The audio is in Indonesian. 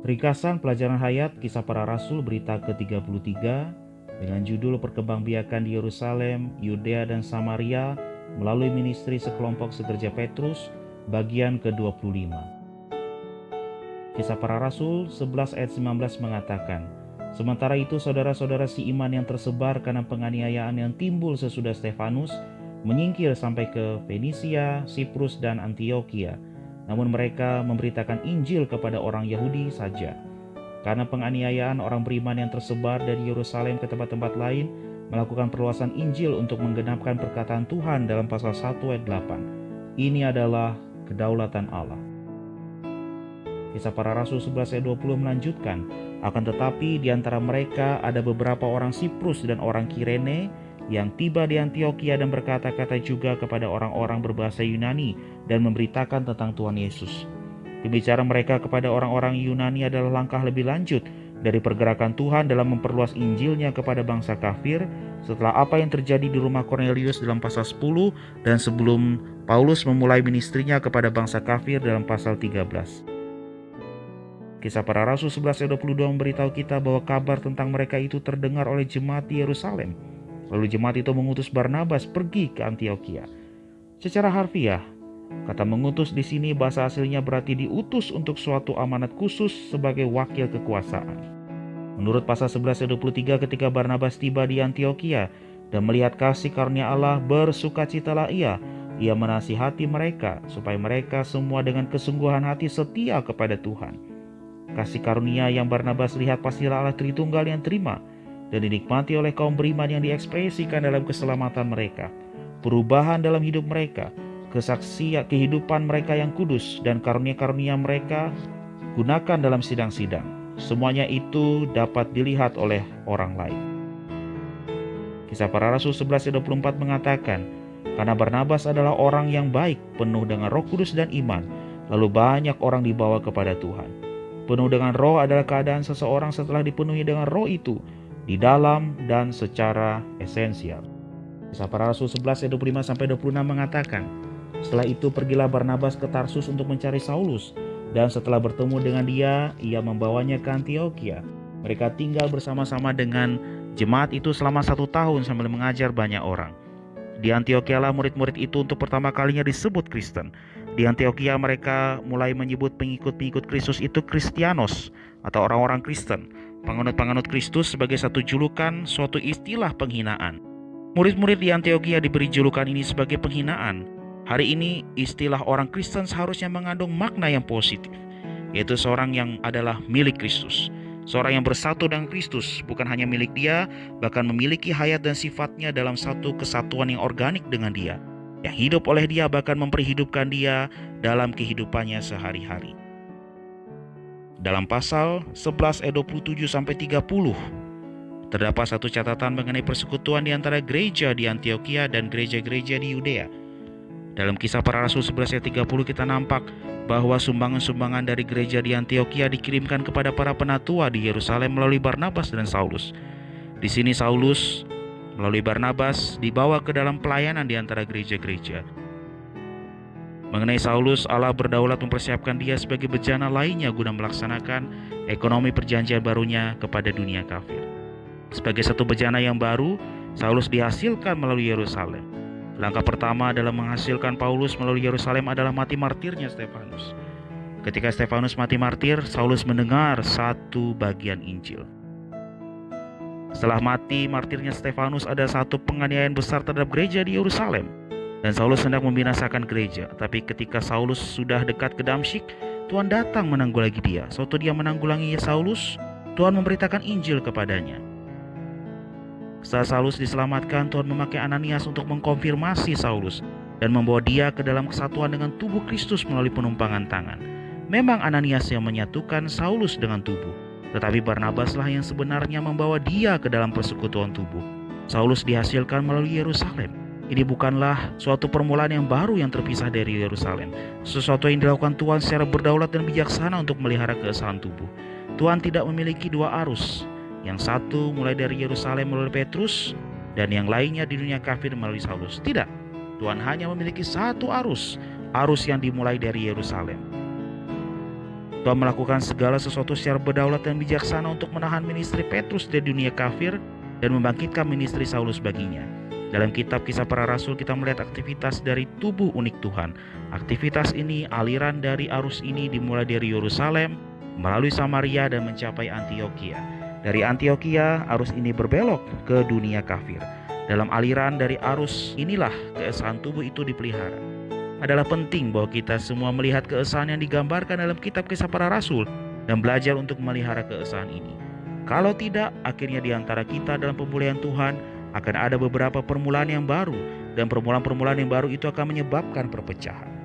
Ringkasan pelajaran hayat Kisah Para Rasul berita ke-33 dengan judul Perkembangbiakan di Yerusalem, Yudea dan Samaria melalui ministri sekelompok sekerja Petrus, bagian ke-25. Kisah Para Rasul 11 ayat 19 mengatakan, sementara itu saudara-saudara si iman yang tersebar karena penganiayaan yang timbul sesudah Stefanus menyingkir sampai ke Fenisia, Siprus dan Antiokhia. Namun mereka memberitakan Injil kepada orang Yahudi saja. Karena penganiayaan orang beriman yang tersebar dari Yerusalem ke tempat-tempat lain melakukan perluasan Injil untuk menggenapkan perkataan Tuhan dalam pasal 1 ayat 8. Ini adalah kedaulatan Allah. Kisah Para Rasul 11 ayat 20 melanjutkan, akan tetapi di antara mereka ada beberapa orang Siprus dan orang Kirene yang tiba di Antiokhia dan berkata-kata juga kepada orang-orang berbahasa Yunani dan memberitakan tentang Tuhan Yesus. Pembicaraan mereka kepada orang-orang Yunani adalah langkah lebih lanjut dari pergerakan Tuhan dalam memperluas Injilnya kepada bangsa kafir setelah apa yang terjadi di rumah Cornelius dalam pasal 10 dan sebelum Paulus memulai ministrinya kepada bangsa kafir dalam pasal 13. Kisah Para Rasul 11 ayat 22 memberitahu kita bahwa kabar tentang mereka itu terdengar oleh jemaat di Yerusalem. Lalu jemaat itu mengutus Barnabas pergi ke Antiokhia. Secara harfiah, kata mengutus di sini bahasa aslinya berarti diutus untuk suatu amanat khusus sebagai wakil kekuasaan. Menurut pasal 11 ayat 23, ketika Barnabas tiba di Antiokhia dan melihat kasih karunia Allah, bersukacitalah ia menasihati mereka supaya mereka semua dengan kesungguhan hati setia kepada Tuhan. Kasih karunia yang Barnabas lihat pastilah Allah Tritunggal yang terima dan dinikmati oleh kaum beriman yang diekspresikan dalam keselamatan mereka, perubahan dalam hidup mereka, kesaksian kehidupan mereka yang kudus, dan karunia-karunia mereka gunakan dalam sidang-sidang. Semuanya itu dapat dilihat oleh orang lain. Kisah Para Rasul 11 ayat 24 mengatakan, karena Barnabas adalah orang yang baik, penuh dengan Roh Kudus dan iman, lalu banyak orang dibawa kepada Tuhan. Penuh dengan roh adalah keadaan seseorang setelah dipenuhi dengan roh itu, di dalam dan secara esensial. Kisah Para Rasul 11 ayat 25-26 mengatakan, setelah itu pergilah Barnabas ke Tarsus untuk mencari Saulus, dan setelah bertemu dengan dia, ia membawanya ke Antiokhia. Mereka tinggal bersama-sama dengan jemaat itu selama 1 tahun sambil mengajar banyak orang. Di Antiokhia lah murid-murid itu untuk pertama kalinya disebut Kristen. Di Antiokhia mereka mulai menyebut pengikut-pengikut Kristus itu Kristianos atau orang-orang Kristen. Penganut-penganut Kristus sebagai satu julukan, suatu istilah penghinaan. Murid-murid di Antiokhia diberi julukan ini sebagai penghinaan. Hari ini istilah orang Kristen seharusnya mengandung makna yang positif, yaitu seorang yang adalah milik Kristus. Seorang yang bersatu dengan Kristus, bukan hanya milik dia, bahkan memiliki hayat dan sifatnya dalam satu kesatuan yang organik dengan dia, yang hidup oleh dia bahkan memperhidupkan dia dalam kehidupannya sehari-hari. Dalam pasal 11 ayat 27-30 terdapat satu catatan mengenai persekutuan di antara gereja di Antiokhia dan gereja-gereja di Yudea. Dalam Kisah Para Rasul 11 ayat 30 kita nampak bahwa sumbangan-sumbangan dari gereja di Antiokhia dikirimkan kepada para penatua di Yerusalem melalui Barnabas dan Saulus. Di sini Saulus melalui Barnabas dibawa ke dalam pelayanan di antara gereja-gereja. Mengenai Saulus, Allah berdaulat mempersiapkan dia sebagai bejana lainnya guna melaksanakan ekonomi perjanjian barunya kepada dunia kafir. Sebagai satu bejana yang baru, Saulus dihasilkan melalui Yerusalem. Langkah pertama dalam menghasilkan Paulus melalui Yerusalem adalah mati martirnya Stefanus. Ketika Stefanus mati martir, Saulus mendengar satu bagian Injil. Setelah mati martirnya Stefanus, ada satu penganiayaan besar terhadap gereja di Yerusalem. Dan Saulus hendak membinasakan gereja. Tapi ketika Saulus sudah dekat ke Damsyik, Tuhan datang menanggulangi dia. Suatu dia menanggulangi Saulus, Tuhan memberitakan Injil kepadanya. Setelah Saulus diselamatkan, Tuhan memakai Ananias untuk mengkonfirmasi Saulus dan membawa dia ke dalam kesatuan dengan tubuh Kristus melalui penumpangan tangan. Memang Ananias yang menyatukan Saulus dengan tubuh, tetapi Barnabaslah yang sebenarnya membawa dia ke dalam persekutuan tubuh. Saulus dihasilkan melalui Yerusalem. Ini bukanlah suatu permulaan yang baru yang terpisah dari Yerusalem. Sesuatu yang dilakukan Tuhan secara berdaulat dan bijaksana untuk melihara keesahan tubuh. Tuhan tidak memiliki dua arus. Yang satu mulai dari Yerusalem melalui Petrus, dan yang lainnya di dunia kafir melalui Saulus. Tidak, Tuhan hanya memiliki satu arus yang dimulai dari Yerusalem. Tuhan melakukan segala sesuatu secara berdaulat dan bijaksana untuk menahan ministry Petrus dari dunia kafir dan membangkitkan ministry Saulus baginya. Dalam kitab Kisah Para Rasul kita melihat aktivitas dari tubuh unik Tuhan. Aktivitas ini, aliran dari arus ini dimulai dari Yerusalem, melalui Samaria dan mencapai Antioquia. Dari Antioquia, arus ini berbelok ke dunia kafir. Dalam aliran dari arus inilah keesaan tubuh itu dipelihara. Adalah penting bahwa kita semua melihat keesaan yang digambarkan dalam kitab Kisah Para Rasul dan belajar untuk memelihara keesaan ini. Kalau tidak, akhirnya di antara kita dalam pemulihan Tuhan akan ada beberapa permulaan yang baru, dan permulaan-permulaan yang baru itu akan menyebabkan perpecahan.